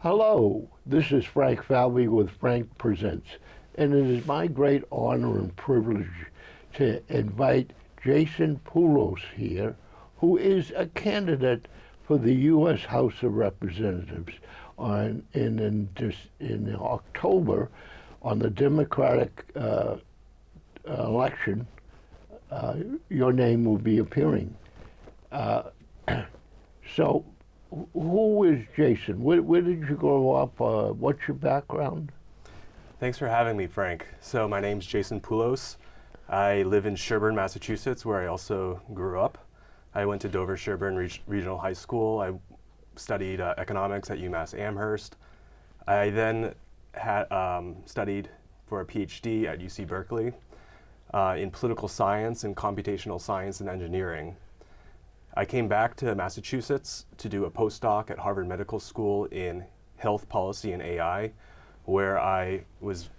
Hello, this is Frank Falvey with Frank Presents, and it is my great honor and privilege to invite Jason Poulos here, who is a candidate for the U.S. House of Representatives in October on the Democratic election. Your name will be appearing. So, who is Jason? Where did you grow up? What's your background? Thanks for having me, Frank. So my name's Jason Poulos. I live in Sherburne, Massachusetts, where I also grew up. I went to Dover-Sherburne Regional High School. I studied economics at UMass Amherst. I then studied for a PhD at UC Berkeley in political science and computational science and engineering. I came back to Massachusetts to do a postdoc at Harvard Medical School in health policy and AI, where I was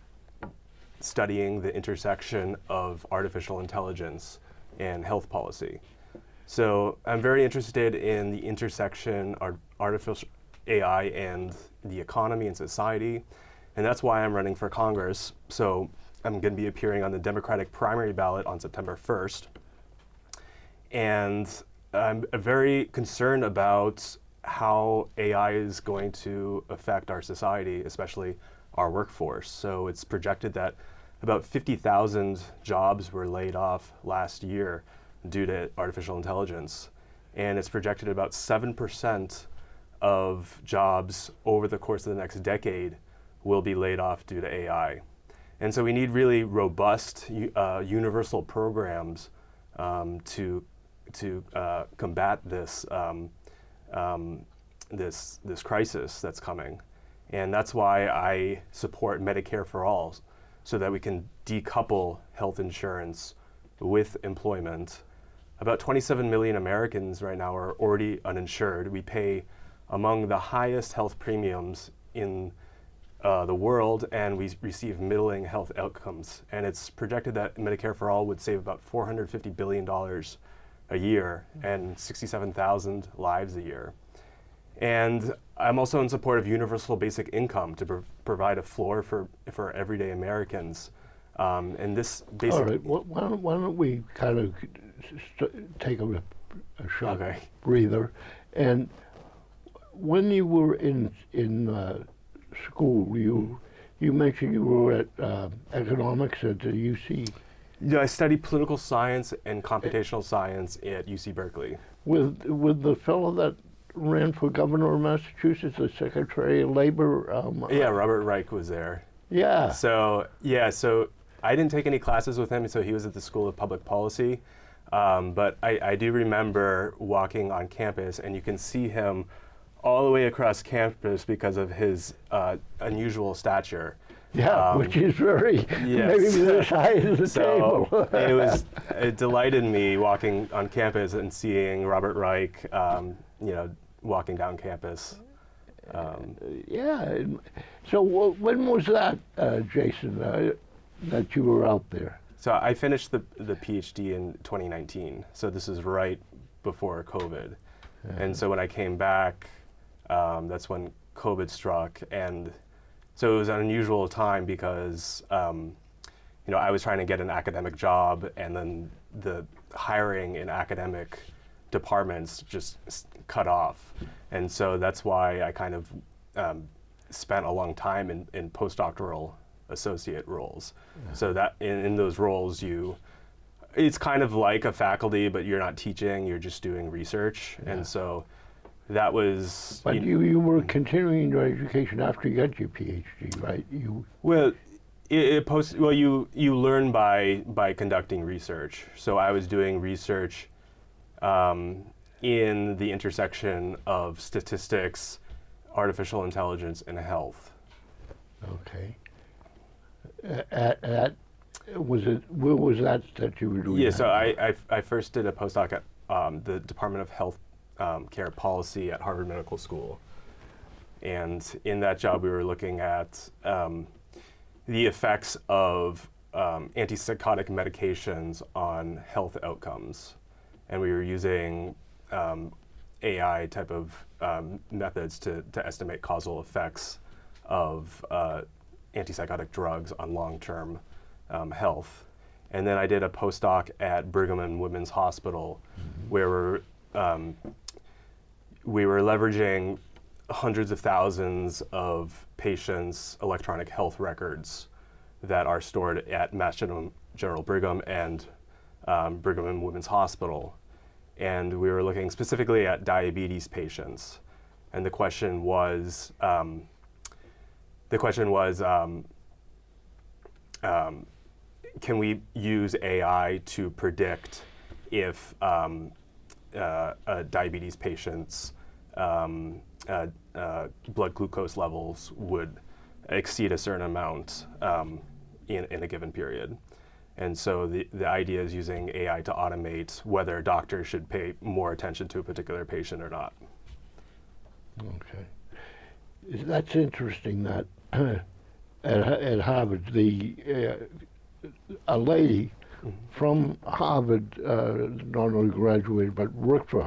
studying the intersection of artificial intelligence and health policy. So I'm very interested in the intersection of artificial AI and the economy and society, and that's why I'm running for Congress. So I'm going to be appearing on the Democratic primary ballot on September 1st. And I'm very concerned about how AI is going to affect our society, especially our workforce. So it's projected that about 50,000 jobs were laid off last year due to artificial intelligence. And it's projected about 7% of jobs over the course of the next decade will be laid off due to AI. And so we need really robust, universal programs to combat this this crisis that's coming. And that's why I support Medicare for All, so that we can decouple health insurance with employment. About 27 million Americans right now are already uninsured. We pay among the highest health premiums in the world, and we receive middling health outcomes. And it's projected that Medicare for All would save about $450 billion a year and 67,000 lives a year. And I'm also in support of universal basic income to provide a floor for everyday Americans. And this basic... All right, why don't we kind of take a short breather. And when you were in school, you mentioned you were at economics at the UC. Yeah, I studied political science and computational science at UC Berkeley. With the fellow that ran for governor of Massachusetts, the Secretary of Labor? Yeah, Robert Reich was there. Yeah. So I didn't take any classes with him, so he was at the School of Public Policy. But I do remember walking on campus, and you can see him all the way across campus because of his unusual stature. Yeah, which is very, maybe this high as the table. It delighted me walking on campus and seeing Robert Reich, walking down campus. Yeah. So when was that, Jason, that you were out there? So I finished the PhD in 2019. So this is right before COVID. And so when I came back, that's when COVID struck. And so it was an unusual time because, I was trying to get an academic job, and then the hiring in academic departments just cut off. And so that's why I kind of spent a long time in postdoctoral associate roles. Yeah. So that in those roles, it's kind of like a faculty, but you're not teaching, you're just doing research. Yeah. And so that was... But you were continuing your education after you got your PhD, right? You learn by conducting research. So I was doing research in the intersection of statistics, artificial intelligence, and health. Okay. Where was that you were doing? Yeah, so I first did a postdoc at the Department of Health Care Policy at Harvard Medical School. And in that job, we were looking at the effects of antipsychotic medications on health outcomes. And we were using AI type of methods to estimate causal effects of antipsychotic drugs on long-term health. And then I did a postdoc at Brigham and Women's Hospital, where we were leveraging hundreds of thousands of patients' electronic health records that are stored at Mass General Brigham and Brigham and Women's Hospital. And we were looking specifically at diabetes patients. And the question was, can we use AI to predict if a diabetes patient's blood glucose levels would exceed a certain amount in a given period? And so the idea is using AI to automate whether doctors should pay more attention to a particular patient or not. Okay. That's interesting that at Harvard, a lady from Harvard not only graduated but worked for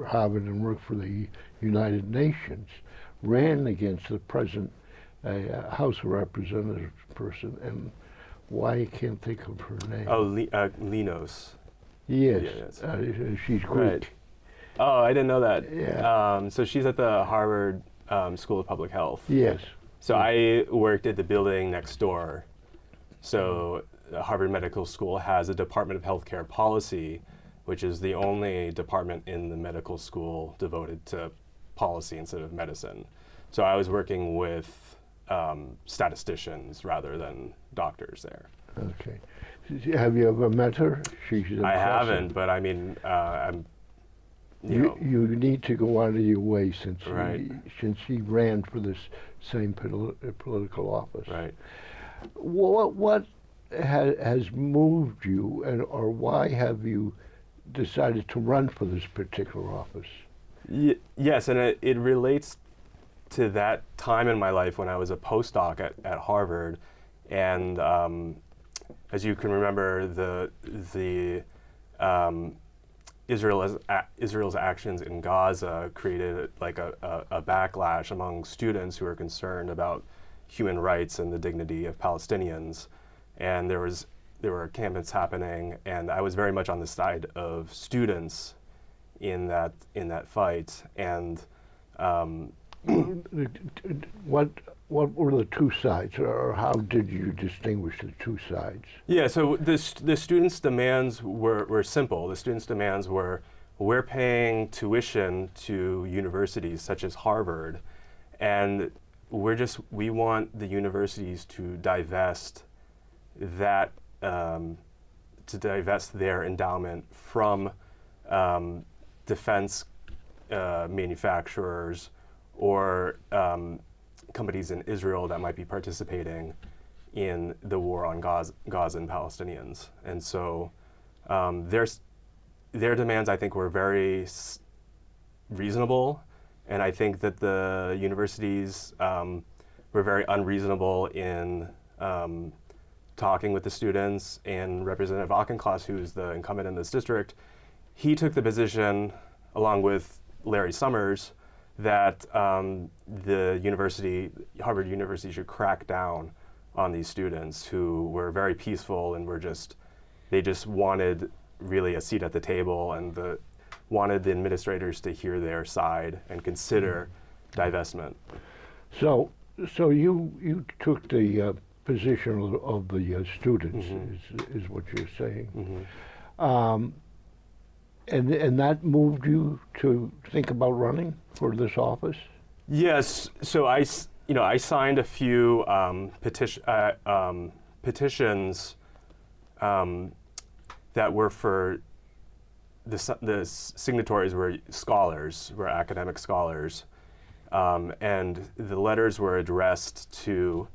Harvard and worked for the United Nations, ran against the present House of Representatives person, and why I can't think of her name. Oh, Linos. Yes, Yes. she's Greek. Right. Oh, I didn't know that. Yeah. So she's at the Harvard School of Public Health. Yes. So I worked at the building next door. So Harvard Medical School has a Department of Healthcare Policy, which is the only department in the medical school devoted to policy instead of medicine. So I was working with statisticians rather than doctors there. Okay. Have you ever met her? She's impressive. I haven't, but I mean, I'm, you know. You need to go out of your way since Right. since she ran for this same political office. Right. What has moved you, or why have you decided to run for this particular office? Yes, and it relates to that time in my life when I was a postdoc at Harvard, and as you can remember, Israel's actions in Gaza created like a backlash among students who were concerned about human rights and the dignity of Palestinians, and there were campaigns happening, and I was very much on the side of students in that fight, and what were the two sides, or how did you distinguish the two sides? Yeah, so the students' demands were simple. The students' demands were, we're paying tuition to universities such as Harvard, and we want the universities to divest that, to divest their endowment from defense manufacturers or companies in Israel that might be participating in the war on Gaza and Palestinians. And so their demands, I think, were very reasonable, and I think that the universities were very unreasonable in talking with the students. And Representative Auchincloss, who's the incumbent in this district, he took the position, along with Larry Summers, that Harvard University should crack down on these students who were very peaceful and they just wanted really a seat at the table, and wanted the administrators to hear their side and consider divestment. So you took the position of the students, is what you're saying. And that moved you to think about running for this office? Yes. So I signed a few petitions that were for the signatories were scholars, were academic scholars, and the letters were addressed to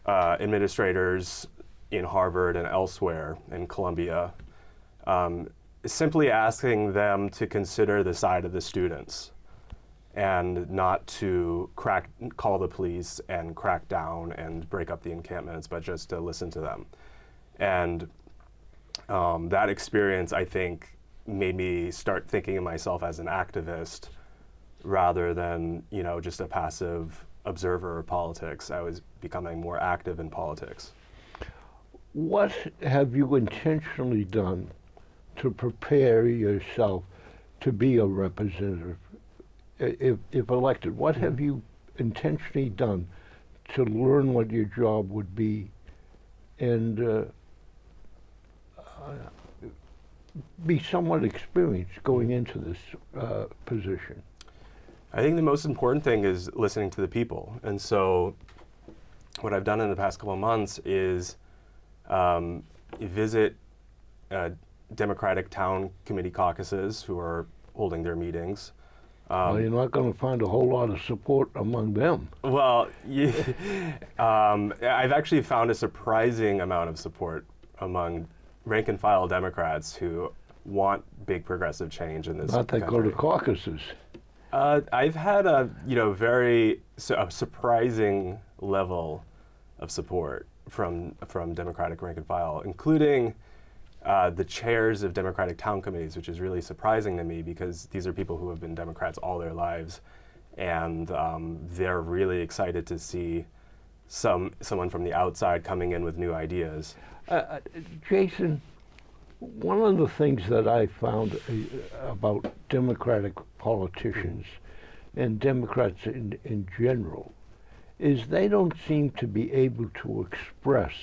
administrators in Harvard and elsewhere in Columbia, simply asking them to consider the side of the students and not to call the police and crack down and break up the encampments, but just to listen to them. And that experience, I think, made me start thinking of myself as an activist rather than, just a passive observer of politics. I was becoming more active in politics. What have you intentionally done to prepare yourself to be a representative if elected? What have you intentionally done to learn what your job would be and be somewhat experienced going into this position? I think the most important thing is listening to the people. And so what I've done in the past couple of months is visit Democratic town committee caucuses who are holding their meetings. Well, you're not going to find a whole lot of support among them. Well, I've actually found a surprising amount of support among rank and file Democrats who want big progressive change in this country. Not that go to caucuses. I've had a very surprising level of support from Democratic rank and file, including the chairs of Democratic town committees, which is really surprising to me because these are people who have been Democrats all their lives, and they're really excited to see someone from the outside coming in with new ideas. Jason, one of the things that I found about Democratic politicians and Democrats in general is they don't seem to be able to express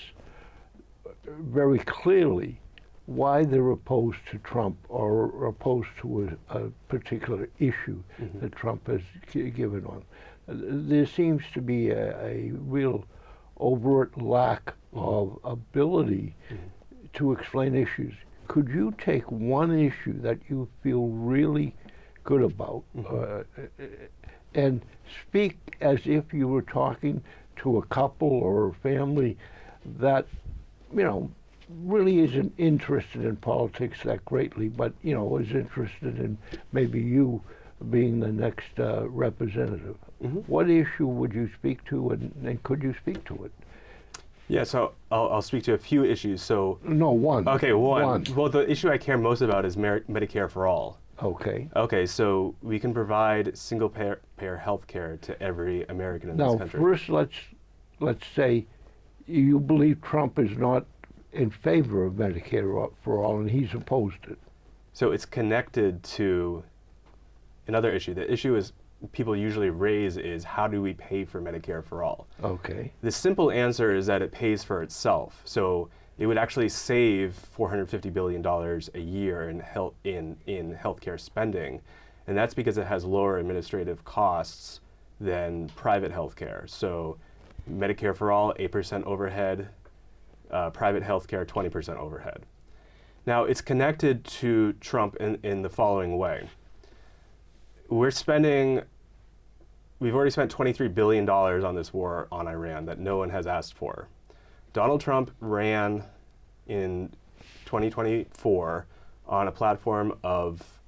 very clearly why they're opposed to Trump or opposed to a particular issue that Trump has given on. There seems to be a real overt lack of ability to explain issues. Could you take one issue that you feel really good about and speak as if you were talking to a couple or a family that, really isn't interested in politics that greatly, but, is interested in maybe you being the next representative? What issue would you speak to, and could you speak to it? Yeah, so I'll speak to a few issues. So No, one. Okay, one. Well, the issue I care most about is Medicare for all. Okay. Okay, so we can provide single-payer health care to every American in this country. Now, first, let's say you believe Trump is not in favor of Medicare for all, and he's opposed it. So it's connected to another issue. The issue is people usually raise is how do we pay for Medicare for all? Okay. The simple answer is that it pays for itself. So it would actually save $450 billion a year in healthcare spending, and that's because it has lower administrative costs than private healthcare. So Medicare for all, 8% overhead, private healthcare, 20% overhead. Now it's connected to Trump in the following way. We've already spent $23 billion on this war on Iran that no one has asked for. Donald Trump ran in 2024 on a platform of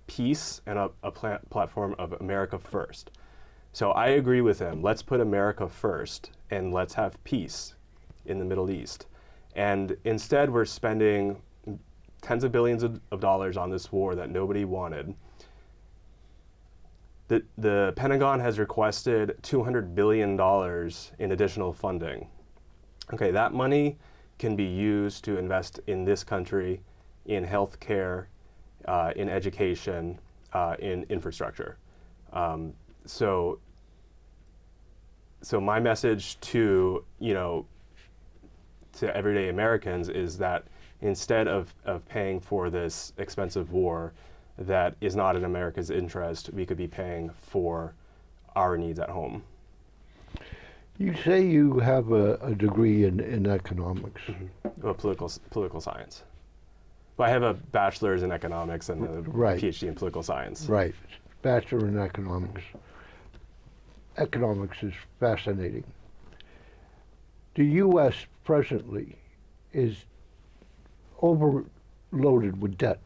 peace and a platform of America first. So I agree with him. Let's put America first and let's have peace in the Middle East. And instead we're spending tens of billions of dollars on this war that nobody wanted. The Pentagon has requested $200 billion in additional funding. Okay, that money can be used to invest in this country, in healthcare, in education, in infrastructure. So my message to everyday Americans is that instead of paying for this expensive war that is not in America's interest, we could be paying for our needs at home. You say you have a degree in economics. Well, political science. Well, I have a bachelor's in economics and a PhD in political science. Right, bachelor in economics. Economics is fascinating. The U.S. presently is overloaded with debt.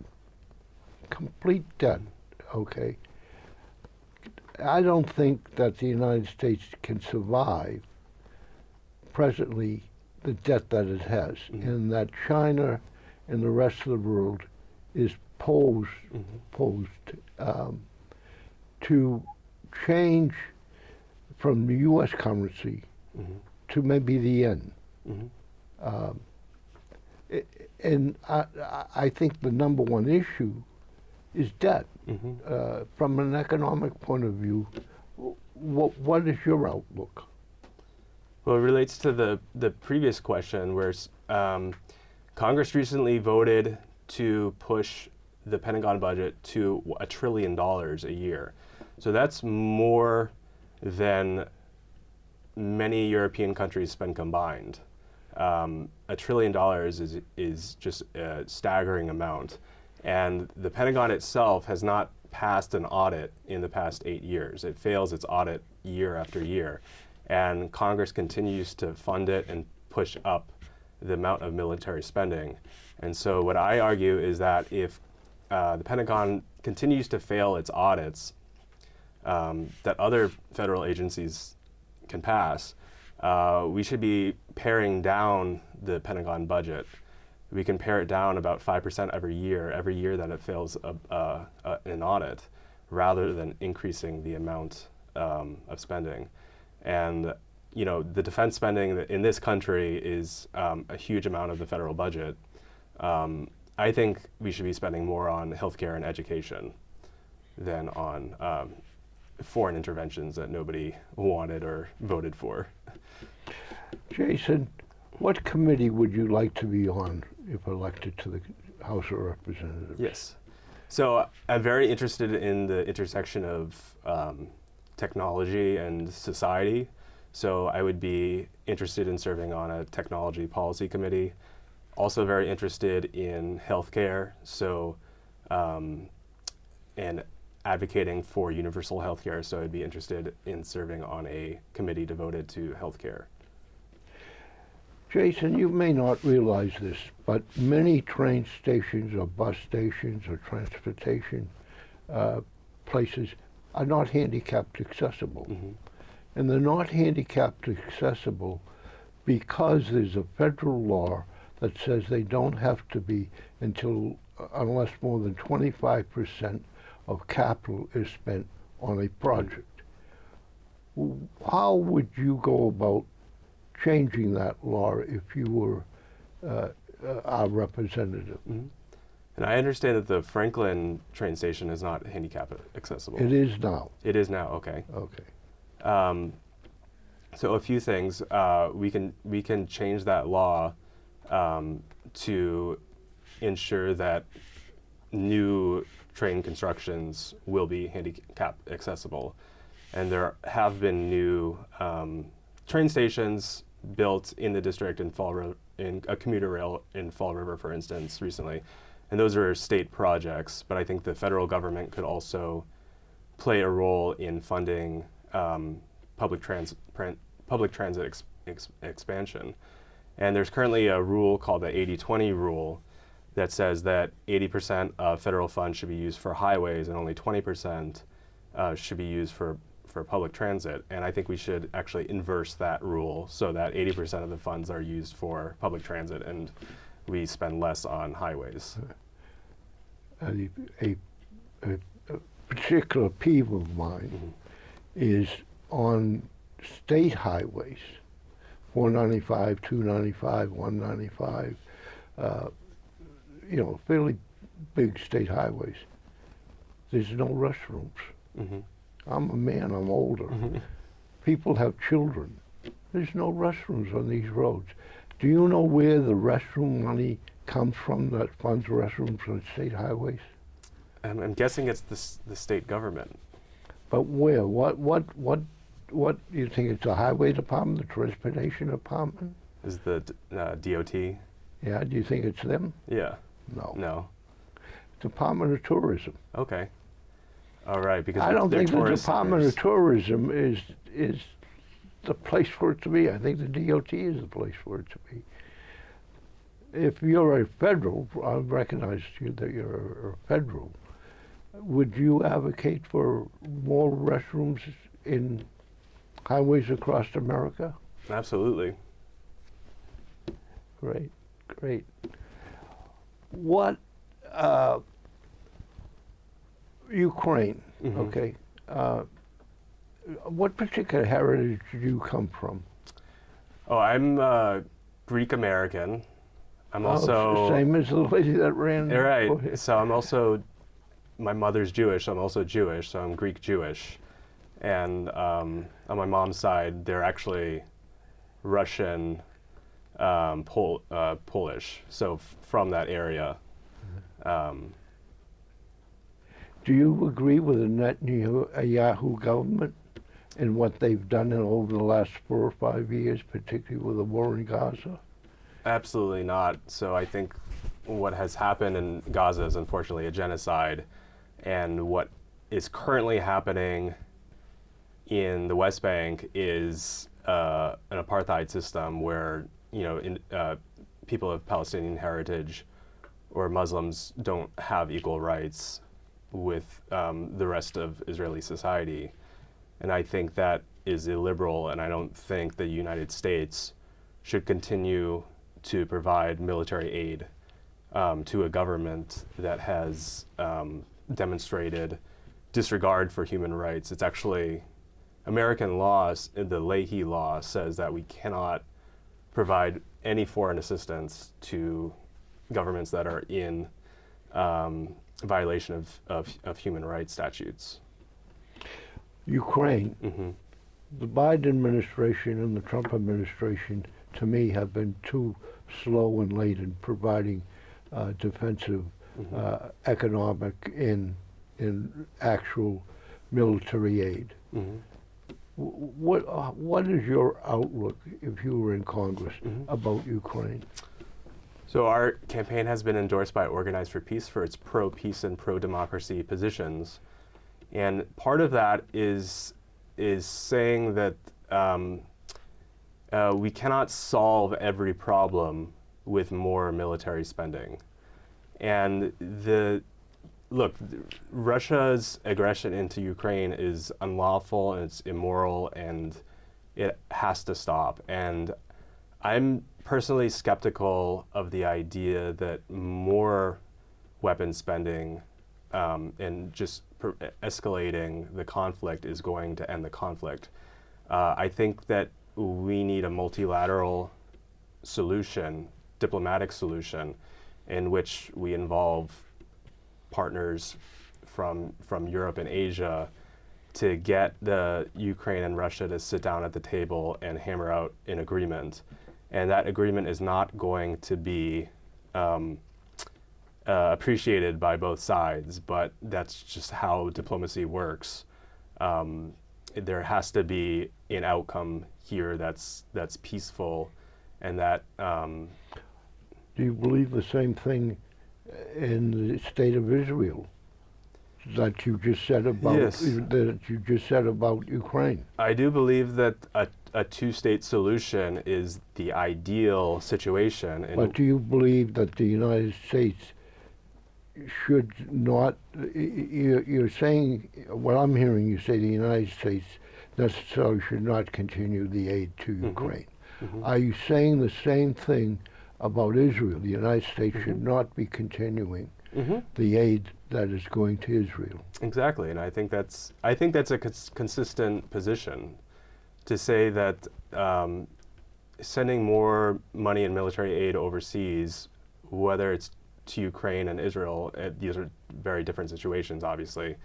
Complete debt, okay? I don't think that the United States can survive presently the debt that it has, and that China and the rest of the world is posed to change from the U.S. currency to maybe the yen. And I think the number one issue is debt. From an economic point of view, what is your outlook? Well, it relates to the previous question where Congress recently voted to push the Pentagon budget to $1 trillion a year. So that's more than many European countries spend combined. $1 trillion is just a staggering amount. And the Pentagon itself has not passed an audit in the past 8 years. It fails its audit year after year. And Congress continues to fund it and push up the amount of military spending. And so what I argue is that if the Pentagon continues to fail its audits that other federal agencies can pass, we should be paring down the Pentagon budget. We can pare it down about 5% every year that it fails an audit, rather than increasing the amount of spending. And the defense spending in this country is a huge amount of the federal budget. I think we should be spending more on healthcare and education than on foreign interventions that nobody wanted or voted for. Jason, what committee would you like to be on if elected to the House of Representatives? Yes. So I'm very interested in the intersection of technology and society. So I would be interested in serving on a technology policy committee. Also very interested in healthcare. So, and advocating for universal healthcare. So I'd be interested in serving on a committee devoted to healthcare. Jason, you may not realize this, but many train stations or bus stations or transportation places are not handicapped accessible. And they're not handicapped accessible because there's a federal law that says they don't have to be unless more than 25% of capital is spent on a project. How would you go about changing that law if you were our representative? And I understand that the Franklin train station is not handicap accessible. It is now. It is now, okay. Okay. So a few things. We can change that law to ensure that new train constructions will be handicap accessible. And there have been new train stations built in the district in in a commuter rail in Fall River, for instance, recently. And those are state projects, but I think the federal government could also play a role in funding public transit expansion. And there's currently a rule called the 80-20 rule that says that 80% of federal funds should be used for highways and only 20% should be used for public transit. And I think we should actually inverse that rule so that 80% of the funds are used for public transit and we spend less on highways. A particular peeve of mine is on state highways, 495, 295, 195, fairly big state highways. There's no restrooms. I'm a man, I'm older. People have children. There's no restrooms on these roads. Do you know where the restroom money comes from that funds restrooms on state highways? I'm guessing it's the state government. But where? What do you think? It's the highway department, the transportation department? Is the DOT? Yeah, do you think it's them? Yeah. No. No. Department of Tourism. Okay. All right, because I don't think the Department of Tourism is the place for it to be. I think the DOT is the place for it to be. If you're a federal, I recognize that you're a federal. Would you advocate for more restrooms in highways across America? Absolutely. Great, great. What Ukraine, Mhm. okay. What particular heritage do you come from? Oh, I'm Greek American. I'm Oh, also same as the lady that ran. right. Oh, So I'm also my mother's Jewish. So I'm also Jewish. So I'm Greek Jewish, and on my mom's side, they're actually Russian, Polish. So from that area. Um, do you agree with the Netanyahu government and what they've done over the last 4 or 5 years, particularly with the war in Gaza? Absolutely not. So I think what has happened in Gaza is unfortunately a genocide, and what is currently happening in the West Bank is an apartheid system where people of Palestinian heritage or Muslims don't have equal rights with the rest of Israeli society, and I think that is illiberal, and I don't think the United States should continue to provide military aid to a government that has demonstrated disregard for human rights. It's actually American laws, the Leahy law says that we cannot provide any foreign assistance to governments that are in violation of human rights statutes. Ukraine. Hmm. The Biden administration and the Trump administration, to me, have been too slow and late in providing defensive, economic, and actual military aid. Hmm. What is your outlook, if you were in Congress, about Ukraine? So our campaign has been endorsed by Organized for Peace for its pro-peace and pro-democracy positions, and part of that is saying that we cannot solve every problem with more military spending. And Russia's aggression into Ukraine is unlawful and it's immoral and it has to stop. And I'm personally skeptical of the idea that more weapon spending and just escalating the conflict is going to end the conflict. I think that we need a multilateral solution, diplomatic solution, in which we involve partners from Europe and Asia to get the Ukraine and Russia to sit down at the table and hammer out an agreement. And that agreement is not going to be appreciated by both sides, but that's just how diplomacy works. There has to be an outcome here that's peaceful, and that. Do you believe the same thing in the state of Israel that you just said about Yes. Ukraine? I do believe that a two-state solution is the ideal situation. But do you believe that the United States should not? You're saying, what I'm hearing you say, the United States necessarily should not continue the aid to Ukraine. Are you saying the same thing about Israel? The United States should not be continuing the aid that is going to Israel. Exactly, and I think that's a consistent position to say that sending more money and military aid overseas, whether it's to Ukraine and Israel, these are very different situations, obviously.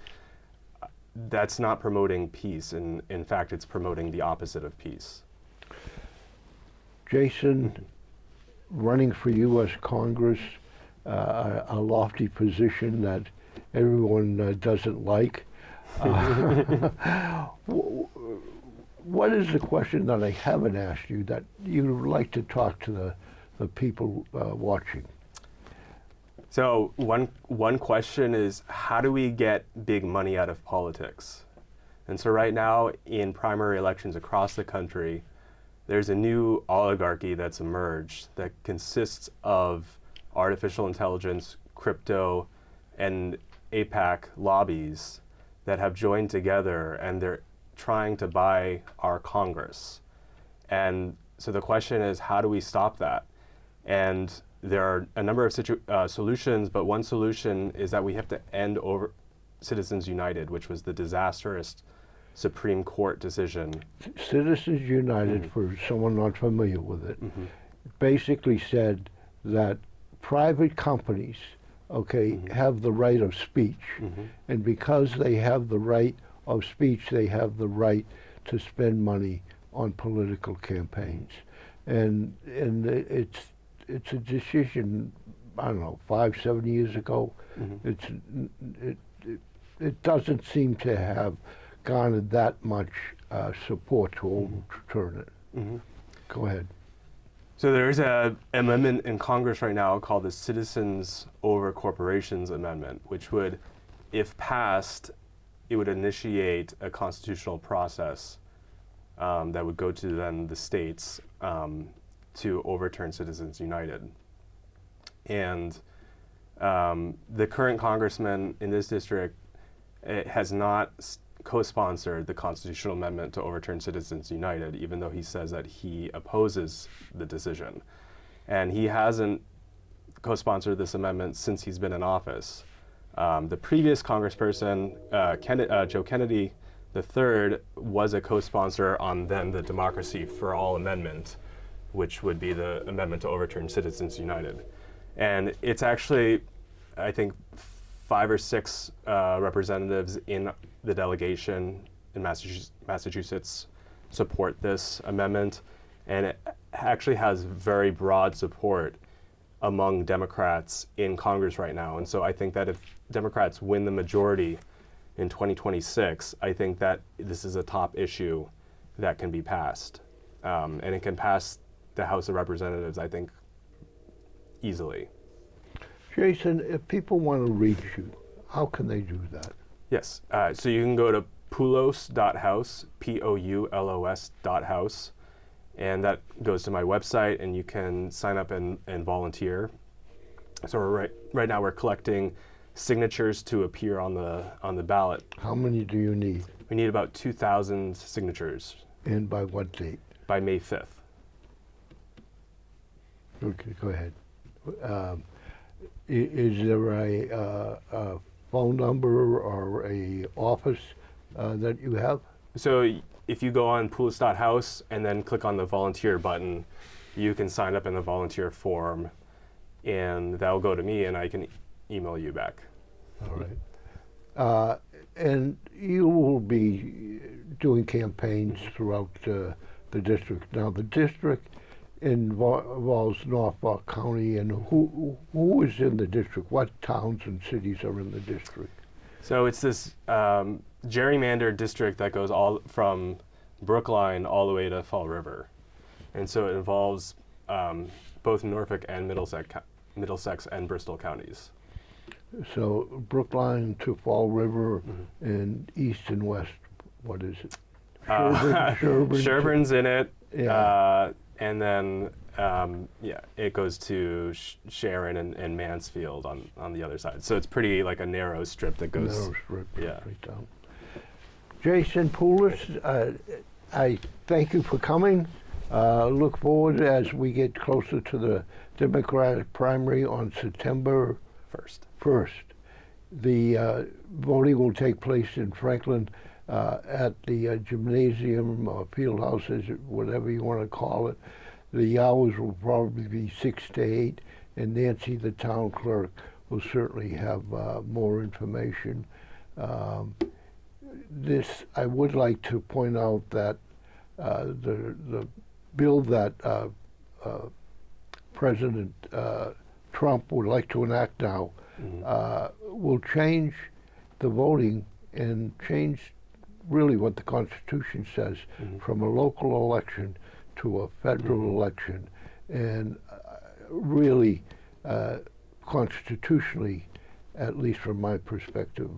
That's not promoting peace, and in fact, it's promoting the opposite of peace. Jason, running for U.S. Congress, a lofty position that everyone doesn't like. What is the question that I haven't asked you that you would like to talk to the people watching? So one question is, how do we get big money out of politics? And so right now in primary elections across the country, there's a new oligarchy that's emerged that consists of artificial intelligence, crypto, and APAC lobbies that have joined together, and they're trying to buy our Congress. And so the question is, how do we stop that? And there are a number of solutions, but one solution is that we have to end Citizens United, which was the disastrous Supreme Court decision. Citizens United, for someone not familiar with it, basically said that private companies, have the right of speech, and because they have the right of speech, they have the right to spend money on political campaigns, and it's a decision, I don't know, 5-7 years ago. It doesn't seem to have garnered that much support to overturn it. Go ahead. So there's an amendment in Congress right now called the Citizens Over Corporations Amendment, which would, if passed, it would initiate a constitutional process that would go to then the states to overturn Citizens United. And the current congressman in this district has not co-sponsored the constitutional amendment to overturn Citizens United, even though he says that he opposes the decision. And he hasn't co-sponsored this amendment since he's been in office. The previous congressperson, Joe Kennedy III, was a co-sponsor on then the Democracy for All amendment, which would be the amendment to overturn Citizens United. And it's actually, I think, 5 or 6 representatives in the delegation in Massachusetts support this amendment, and it actually has very broad support among Democrats in Congress right now. And so I think that if Democrats win the majority in 2026, I think that this is a top issue that can be passed. And it can pass the House of Representatives, I think, easily. Jason, if people want to reach you, how can they do that? Yes, so you can go to poulos.house, Poulos.house, and that goes to my website, and you can sign up and volunteer. So right now we're collecting signatures to appear on the ballot. How many do you need? We need about 2,000 signatures. And by what date? By May 5th. Okay, go ahead. Is there a phone number or a office that you have? So if you go on poulos.house and then click on the volunteer button, you can sign up in the volunteer form, and that'll go to me, and I can email you back. All right. And you will be doing campaigns throughout the district. Now, the district involves Norfolk County, and who is in the district? What towns and cities are in the district? So it's this gerrymandered district that goes all from Brookline all the way to Fall River. And so it involves both Norfolk and Middlesex and Bristol counties. So Brookline to Fall River and east and west, what is it? Sherburne's in it. Yeah. And then, it goes to Sharon and Mansfield on the other side. So it's pretty like a narrow strip that goes. Narrow strip, yeah. Right down. Jason Poulos, I thank you for coming. Look forward as we get closer to the Democratic primary on September 1st. The voting will take place in Franklin at the gymnasium or field houses, whatever you want to call it. The hours will probably be 6 to 8, and Nancy, the town clerk, will certainly have more information. I would like to point out that the bill that President Trump would like to enact now will change the voting and change really what the Constitution says from a local election to a federal election, and really constitutionally, at least from my perspective,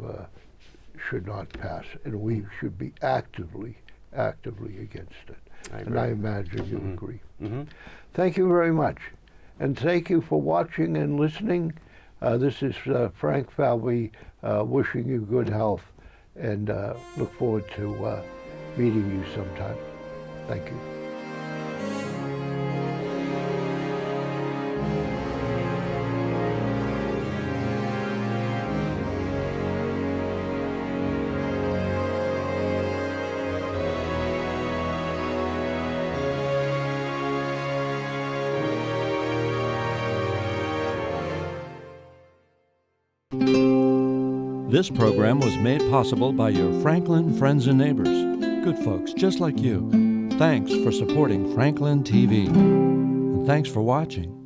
should not pass, and we should be actively against it. And I imagine you agree. Thank you very much, and thank you for watching and listening. This is Frank Falvey wishing you good health, and look forward to meeting you sometime. Thank you. This program was made possible by your Franklin friends and neighbors, good folks just like you. Thanks for supporting Franklin TV. And thanks for watching.